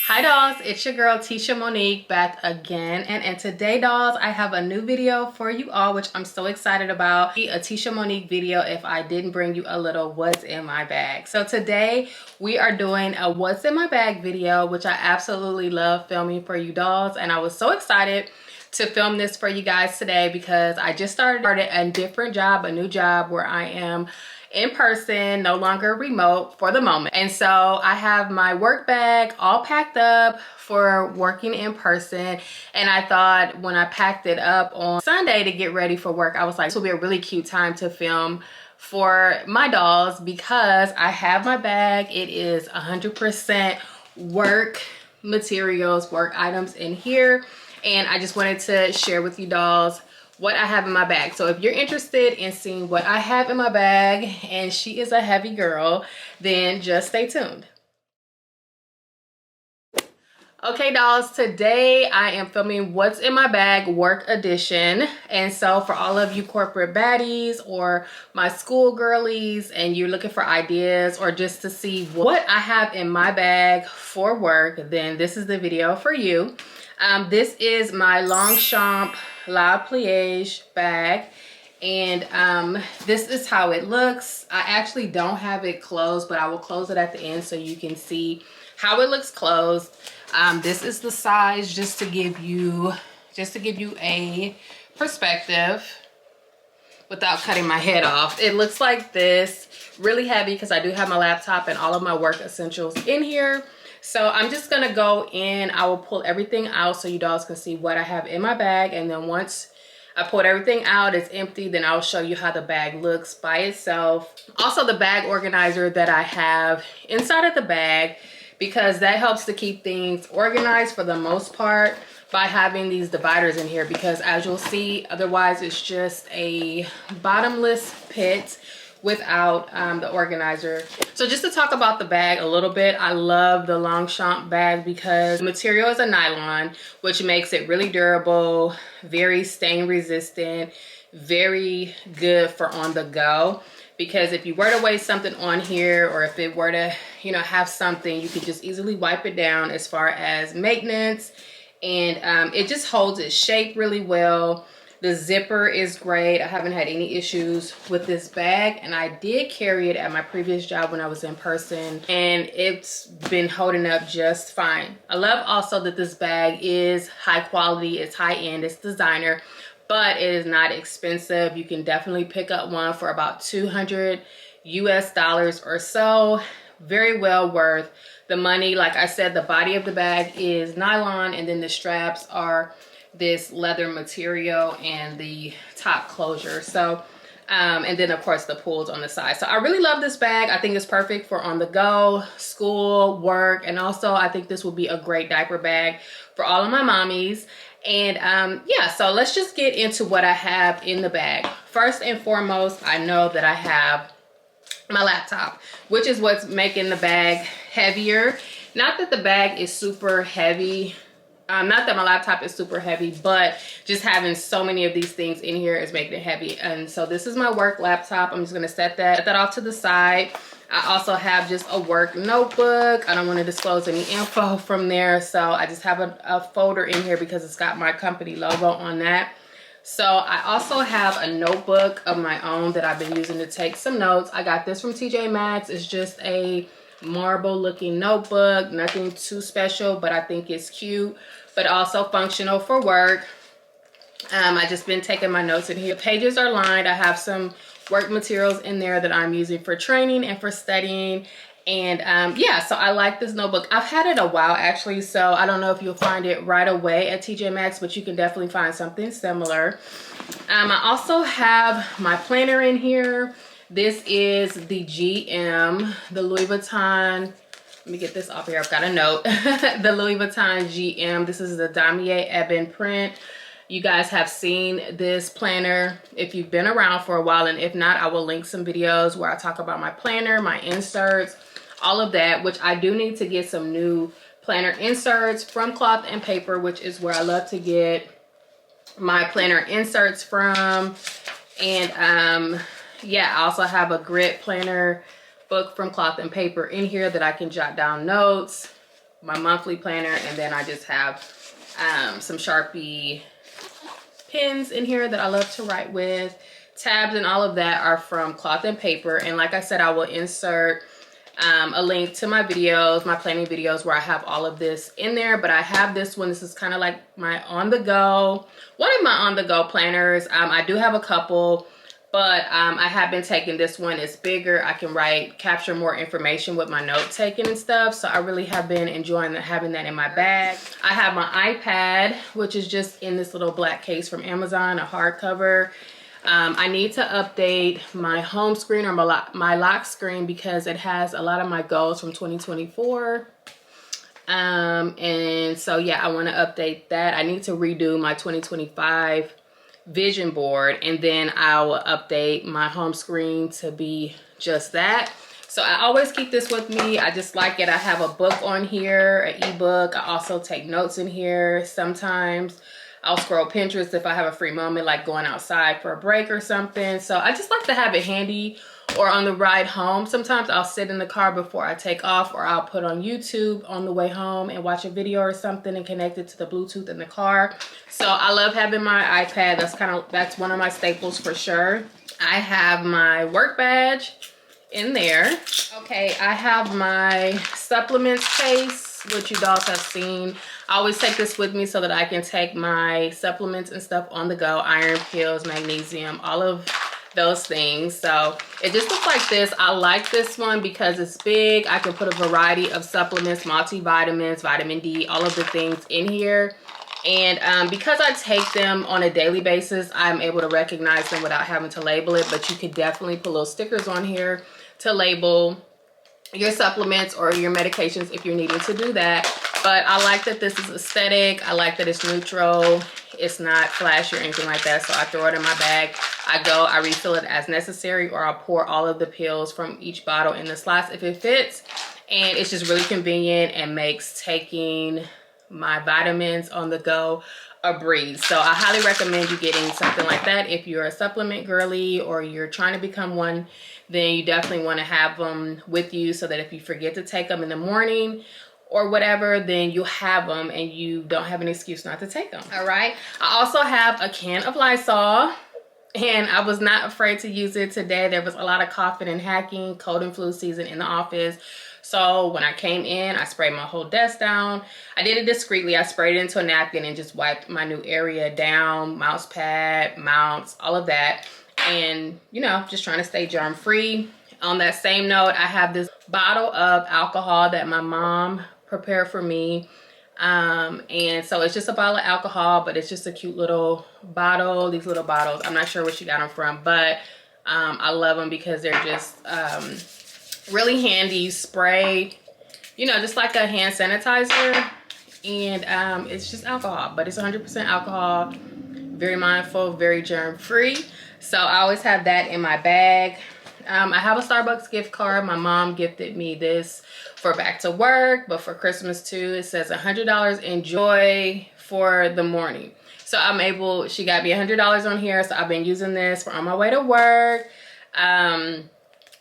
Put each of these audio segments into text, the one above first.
Hi dolls, it's your girl Tisha Monique back again, and today dolls I have a new video for you all, which I'm so excited about. A Tisha Monique video if I didn't bring you a little what's in my bag. So today we are doing a what's in my bag video, which I absolutely love filming for you dolls, and I was so excited to film this for you guys today because I just started a different job, a new job where I am in person, no longer remote for the moment. And so I have my work bag all packed up for working in person. And I thought when I packed it up on Sunday to get ready for work, I was like, this will be a really cute time to film for my dolls because I have my bag. It is 100% work materials, work items in here. And I just wanted to share with you dolls what I have in my bag. So if you're interested in seeing what I have in my bag, and she is a heavy girl, then just stay tuned. Okay dolls, today I am filming what's in my bag work edition. And so for all of you corporate baddies or my school girlies and you're looking for ideas or just to see what I have in my bag for work, then this is the video for you. This is my Longchamp Le Pliage bag, and this is how it looks. I actually don't have it closed, but I will close it at the end so you can see how it looks closed. This is the size just to give you a perspective without cutting my head off. It looks like this, really heavy because I do have my laptop and all of my work essentials in here. So I'm just gonna go in, I will pull everything out so you dolls can see what I have in my bag, and then once I pulled everything out, it's empty, then I'll show you how the bag looks by itself. Also the bag organizer that I have inside of the bag, because that helps to keep things organized for the most part by having these dividers in here, because as you'll see, otherwise it's just a bottomless pit without the organizer. So just to talk about the bag a little bit, I love the Longchamp bag because the material is a nylon, which makes it really durable, very stain resistant, very good for on the go. Because if you were to waste something on here, or if it were to, you know, have something, you could just easily wipe it down as far as maintenance. And it just holds its shape really well. The zipper is great. I haven't had any issues with this bag, and I did carry it at my previous job when I was in person, and it's been holding up just fine. I love also that this bag is high quality, it's high end, it's designer, but it is not expensive. You can definitely pick up one for about $200 US or so. Very well worth the money. Like I said, the body of the bag is nylon, and then the straps are this leather material and the top closure. So and then of course the pulls on the side. So I really love this bag. I think it's perfect for on the go, school, work, and also I think this will be a great diaper bag for all of my mommies. And yeah, so let's just get into what I have in the bag. First and foremost, I know that I have my laptop, which is what's making the bag heavier. Not that the bag is super heavy, not that my laptop is super heavy, but just having so many of these things in here is making it heavy. And so this is my work laptop. I'm just gonna set that off to the side. I also have just a work notebook. I don't want to disclose any info from there, so I just have a folder in here because it's got my company logo on that. So I also have a notebook of my own that I've been using to take some notes. I got this from TJ Maxx. It's just a marble looking notebook, nothing too special, but I think it's cute, but also functional for work. I just been taking my notes in here. The pages are lined. I have some work materials in there that I'm using for training and for studying. And yeah, so I like this notebook. I've had it a while actually, so I don't know if you'll find it right away at TJ Maxx, but you can definitely find something similar. I also have my planner in here. This is the GM, the Louis Vuitton. Let me get this off here. I've got a note. The Louis Vuitton GM. This is the Damier Ebon print. You guys have seen this planner if you've been around for a while, and if not, I will link some videos where I talk about my planner, my inserts, all of that, which I do need to get some new planner inserts from Cloth and Paper, which is where I love to get my planner inserts from. And yeah, I also have a grid planner book from Cloth and Paper in here that I can jot down notes. my monthly planner, and then I just have some Sharpie pens in here that I love to write with. Tabs and all of that are from Cloth and Paper, and like I said, I will insert a link to my videos, my planning videos, where I have all of this in there. But I have this one. This is kind of like my on-the-go, one of my on-the-go planners. I do have a couple, but I have been taking this one. It's bigger. I can capture more information with my note taking and stuff. So I really have been enjoying having that in my bag. I have my iPad, which is just in this little black case from Amazon, a hardcover. I need to update my home screen or my lock screen because it has a lot of my goals from 2024. And so yeah, I want to update that. I need to redo my 2025 vision board, and then I will update my home screen to be just that. So I always keep this with me. I just like it. I have a book on here, an ebook. I also take notes in here. Sometimes I'll scroll Pinterest if I have a free moment, like going outside for a break or something. So I just like to have it handy, or on the ride home. Sometimes I'll sit in the car before I take off, or I'll put on YouTube on the way home and watch a video or something and connect it to the Bluetooth in the car. So I love having my iPad. That's one of my staples for sure. I have my work badge in there. Okay, I have my supplements case, which you dolls have seen. I always take this with me so that I can take my supplements and stuff on the go. Iron pills, magnesium, all of those things. So it just looks like this. I like this one because it's big. I can put a variety of supplements, multivitamins, vitamin D, all of the things in here. And because I take them on a daily basis, I'm able to recognize them without having to label it. But you could definitely put little stickers on here to label your supplements or your medications if you're needing to do that. But I like that this is aesthetic. I like that it's neutral. It's not flashy or anything like that. So I throw it in my bag. I refill it as necessary, or I'll pour all of the pills from each bottle in the slots if it fits. And it's just really convenient and makes taking my vitamins on the go a breeze. So I highly recommend you getting something like that. If you're a supplement girly or you're trying to become one, then you definitely want to have them with you so that if you forget to take them in the morning or whatever, then you have them and you don't have an excuse not to take them. All right. I also have a can of Lysol, and I was not afraid to use it today. There was a lot of coughing and hacking, cold and flu season in the office. So when I came in, I sprayed my whole desk down. I did it discreetly. I sprayed it into a napkin and just wiped my new area down, mouse pad, mounts, all of that. And, you know, just trying to stay germ free. On that same note, I have this bottle of alcohol that my mom prepared for me. And so it's just a bottle of alcohol, but it's just a cute little bottle. These little bottles, I'm not sure where she got them from, but I love them because they're just really handy. You spray, you know, just like a hand sanitizer, and it's just alcohol, but it's 100% alcohol. Very mindful, very germ free. So I always have that in my bag. I have a Starbucks gift card. My mom gifted me this for back to work, but for Christmas too. It says $100 enjoy for the morning. So she got me $100 on here. So I've been using this for on my way to work.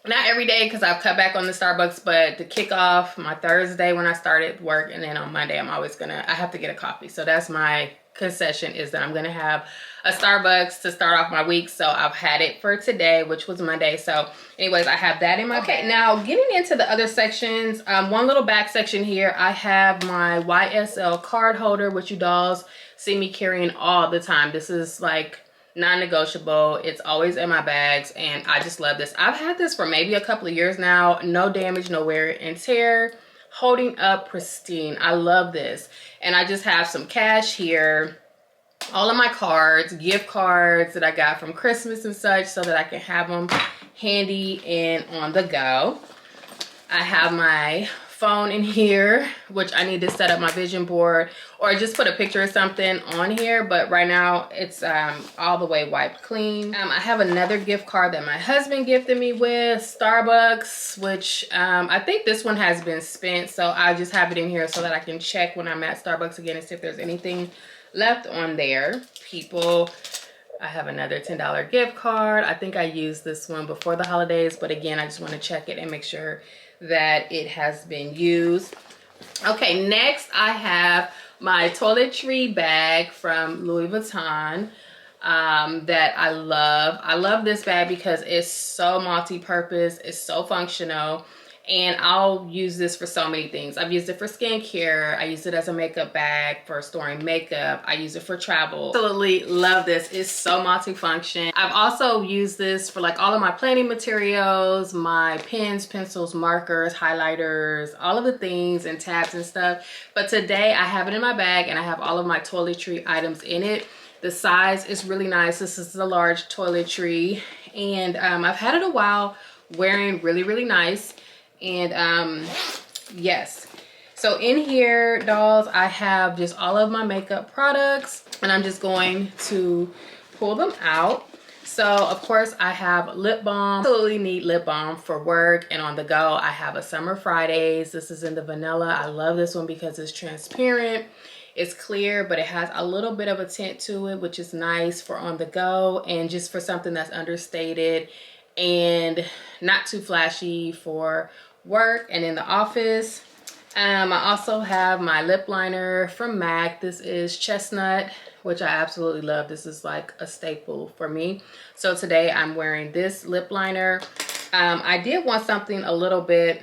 Not every day because I've cut back on the Starbucks, but to kick off my Thursday when I started work, and then on Monday I have to get a coffee. So that's my concession, is that I'm gonna have a Starbucks to start off my week. So I've had it for today, which was Monday. So anyways, I have that in my bag. Now getting into the other sections, one little back section here, I have my YSL card holder, which you dolls see me carrying all the time. This is like non-negotiable. It's always in my bags, and I just love this. I've had this for maybe a couple of years now. No damage, no wear and tear, holding up pristine. I love this. And I just have some cash here, all of my cards, gift cards that I got from Christmas and such, so that I can have them handy and on the go. I have my phone in here, which I need to set up my vision board or just put a picture of something on here, but right now it's all the way wiped clean. I have another gift card that my husband gifted me with Starbucks, which I think this one has been spent, so I just have it in here so that I can check when I'm at Starbucks again and see if there's anything left on there. I have another $10 gift card. I think I used this one before the holidays, but again, I just want to check it and make sure that it has been used. Okay, next I have my toiletry bag from Louis Vuitton that I love. I love this bag because it's so multi-purpose, it's so functional, and I'll use this for so many things. I've used it for skincare, I use it as a makeup bag for storing makeup, I use it for travel. Absolutely love this. It's so multifunction. I've also used this for like all of my planning materials, my pens, pencils, markers, highlighters, all of the things, and tabs and stuff. But today I have it in my bag and I have all of my toiletry items in it. The size is really nice. This is the large toiletry, and I've had it a while, wearing really nice. And yes, so in here, dolls, I have just all of my makeup products, and I'm just going to pull them out. So of course I have lip balm. Absolutely need lip balm for work and on the go. I have a Summer Fridays. This is in the vanilla. I love this one because it's transparent, it's clear, but it has a little bit of a tint to it, which is nice for on the go and just for something that's understated and not too flashy for work and in the office. I also have my lip liner from MAC. This is Chestnut, which I absolutely love. This is like a staple for me. So today I'm wearing this lip liner. I did want something a little bit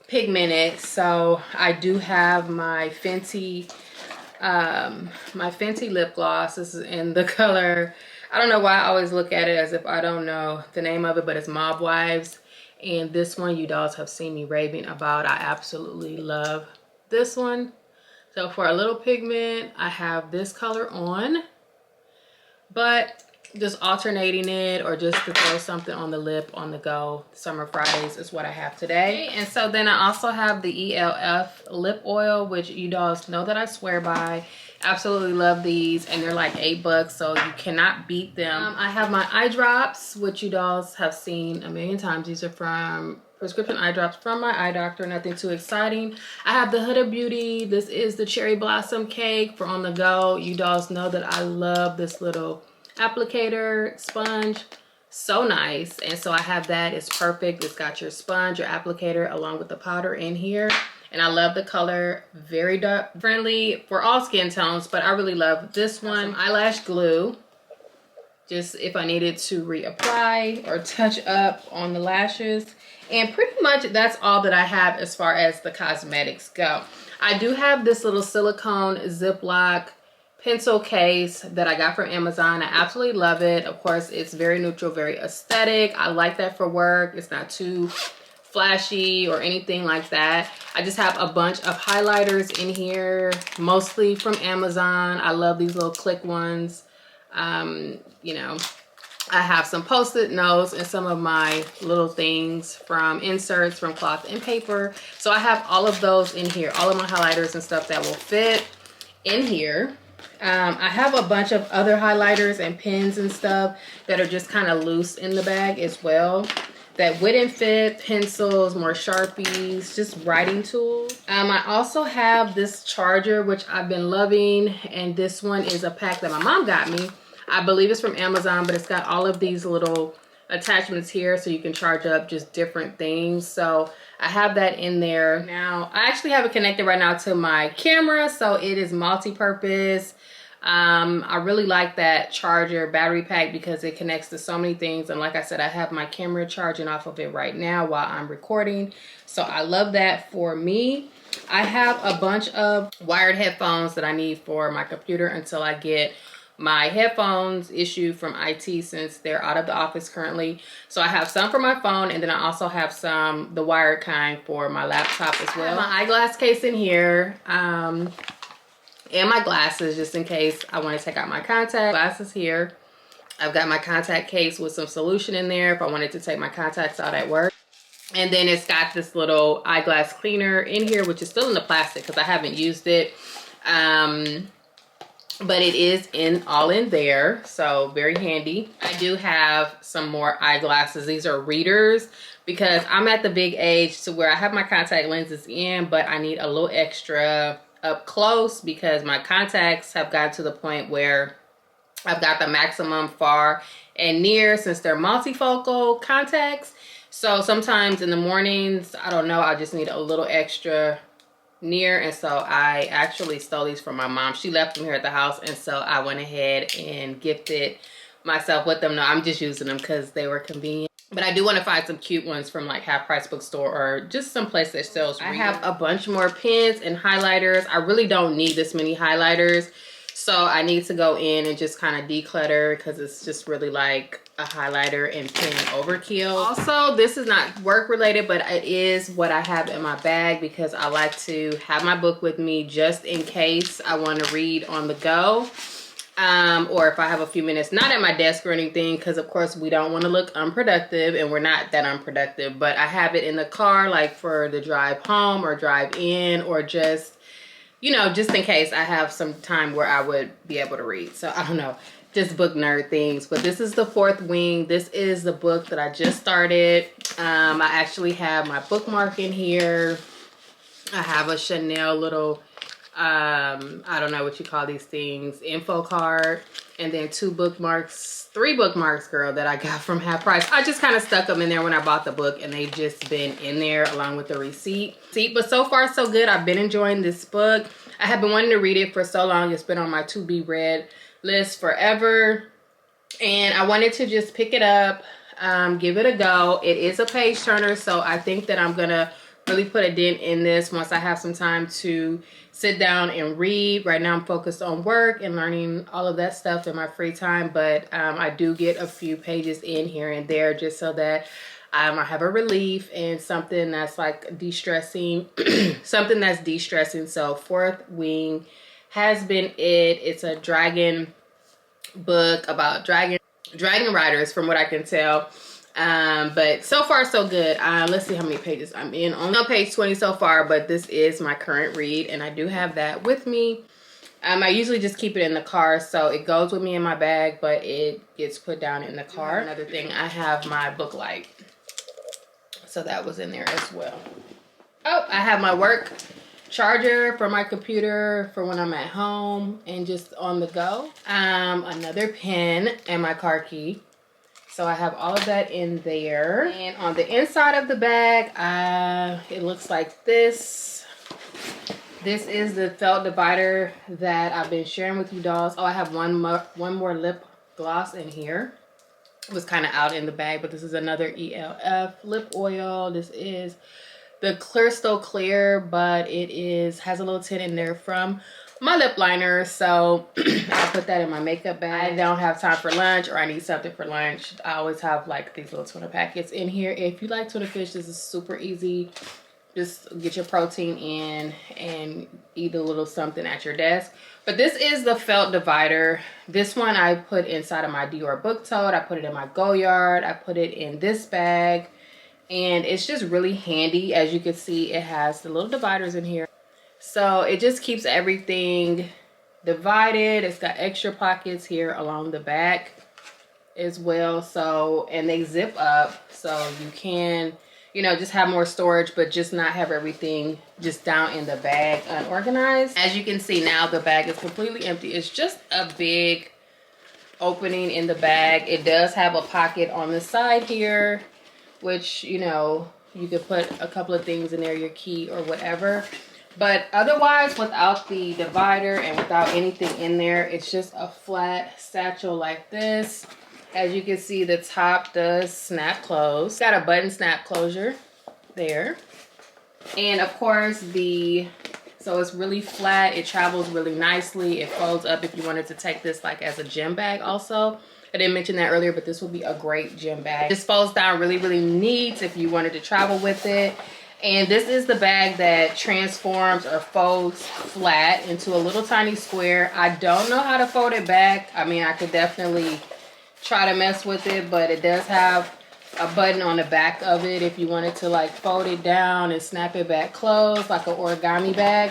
pigmented, so I do have my Fenty lip gloss. This is in the color, I don't know why I always look at it as if I don't know the name of it, but it's Mob Wives. And this one you dolls have seen me raving about. I absolutely love this one. So for a little pigment, I have this color on, but just alternating it or just to throw something on the lip on the go. Summer Fridays is what I have today. And so then I also have the ELF lip oil, which you dolls know that I swear by. Absolutely love these, and they're like $8, so you cannot beat them. I have my eye drops, which you dolls have seen a million times. These are from prescription eye drops from my eye doctor, nothing too exciting. I have the Huda Beauty. This is the Cherry Blossom Cake for on the go. You dolls know that I love this little applicator sponge. So nice. And so I have that. It's perfect. It's got your sponge, your applicator, along with the powder in here. And I love the color, very dark, friendly for all skin tones, but I really love this one. Eyelash glue, just if I needed to reapply or touch up on the lashes. And pretty much that's all that I have as far as the cosmetics go. I do have this little silicone Ziploc pencil case that I got from Amazon. I absolutely love it. Of course, it's very neutral, very aesthetic. I like that for work. It's not too flashy or anything like that. I just have a bunch of highlighters in here, mostly from Amazon. I love these little click ones. You know, I have some post-it notes and some of my little things from inserts from cloth and paper. So I have all of those in here, all of my highlighters and stuff that will fit in here. I have a bunch of other highlighters and pens and stuff that are just kind of loose in the bag as well, that wouldn't fit, pencils, more Sharpies, just writing tools. I also have this charger, which I've been loving, and this one is a pack that my mom got me. I believe it's from Amazon, but it's got all of these little attachments here so you can charge up just different things. So I have that in there. Now, I actually have it connected right now to my camera, so it is multi-purpose. I really like that charger battery pack because it connects to so many things, and like I said, I have my camera charging off of it right now while I'm recording, so I love that for me. I have a bunch of wired headphones that I need for my computer until I get my headphones issued from IT, since they're out of the office currently. So I have some for my phone, and then I also have some, the wired kind, for my laptop as well. I have my eyeglass case in here, and my glasses, just in case I want to take out my contact glasses here. I've got my contact case with some solution in there if I wanted to take my contacts out at work. And then it's got this little eyeglass cleaner in here, which is still in the plastic because I haven't used it. But it is all in there, so very handy. I do have some more eyeglasses. These are readers because I'm at the big age to where I have my contact lenses in, but I need a little extra up close because my contacts have gotten to the point where I've got the maximum far and near, since they're multifocal contacts. So sometimes in the mornings, I don't know, I just need a little extra near, and so I actually stole these from my mom. She left them here at the house, and so I went ahead and gifted myself with them. No, I'm just using them because they were convenient. But I do want to find some cute ones from like Half Price Bookstore or just some place that sells reading. I have a bunch more pens and highlighters. I really don't need this many highlighters. So I need to go in and just kind of declutter because it's just really like a highlighter and pen overkill. Also, this is not work related, but it is what I have in my bag because I like to have my book with me just in case I want to read on the go. Or if I have a few minutes, not at my desk or anything, because of course we don't want to look unproductive, and we're not that unproductive, but I have it in the car like for the drive home or drive in, or just, you know, just in case I have some time where I would be able to read. So I don't know, just book nerd things. But this is the fourth wing. This is the book that I just started. I actually have my bookmark in here. I have a Chanel little I don't know what you call these things, info card, and then three bookmarks, girl, that I got from Half Price. I just kind of stuck them in there when I bought the book, and they've just been in there along with the receipt. But so far so good. I've been enjoying this book. I have been wanting to read it for so long. It's been on my to be read list forever, and I wanted to just pick it up, give it a go. It is a page turner, so I think that I'm gonna really put a dent in this once I have some time to sit down and read. Right now I'm focused on work and learning all of that stuff in my free time, but I do get a few pages in here and there just so that I have a relief and something that's like de-stressing, something that's de-stressing. So fourth wing has been it. It's a dragon book about dragon riders from what I can tell. But so far so good. Let's see how many pages I'm in. Only on page 20 so far, but this is my current read, and I do have that with me. I usually just keep it in the car, so it goes with me in my bag, but it gets put down in the car. Another thing, I have my book light, so that was in there as well. Oh, I have my work charger for my computer for when I'm at home and just on the go. Another pen and my car key. So I have all of that in there. And on the inside of the bag, it looks like this. This is the felt divider that I've been sharing with you dolls. Oh, I have one more lip gloss in here. It was kind of out in the bag, but this is another ELF lip oil. This is the Crystal Clear, but it has a little tint in there from my lip liner, so I'll put that in my makeup bag. I don't have time for lunch or I need something for lunch. I always have like these little tuna packets in here. If you like tuna fish, this is super easy. Just get your protein in and eat a little something at your desk. But this is the felt divider. This one I put inside of my Dior book tote. I put it in my Goyard. I put it in this bag. And it's just really handy. As you can see, it has the little dividers in here. So it just keeps everything divided. It's got extra pockets here along the back as well. So, and they zip up so you can, you know, just have more storage, but just not have everything just down in the bag unorganized. As you can see now, the bag is completely empty. It's just a big opening in the bag. It does have a pocket on the side here, which, you know, you could put a couple of things in there, your key or whatever. But otherwise, without the divider and without anything in there, it's just a flat satchel like this. As you can see, the top does snap close. Got a button snap closure there. And of course, so it's really flat. It travels really nicely. It folds up if you wanted to take this like as a gym bag also. I didn't mention that earlier, but this would be a great gym bag. This folds down really, really neat if you wanted to travel with it. And this is the bag that transforms or folds flat into a little tiny square. I don't know how to fold it back. I mean, I could definitely try to mess with it, but it does have a button on the back of it if you wanted to like fold it down and snap it back closed like an origami bag.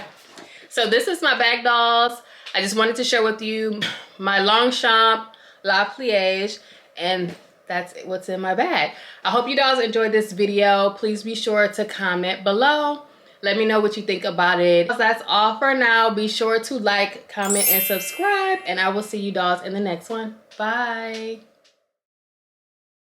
So this is my bag, dolls. I just wanted to share with you my Longchamp Le Pliage, and that's what's in my bag. I hope you dolls enjoyed this video. Please be sure to comment below. Let me know what you think about it. That's all for now. Be sure to like, comment, and subscribe, and I will see you dolls in the next one. Bye.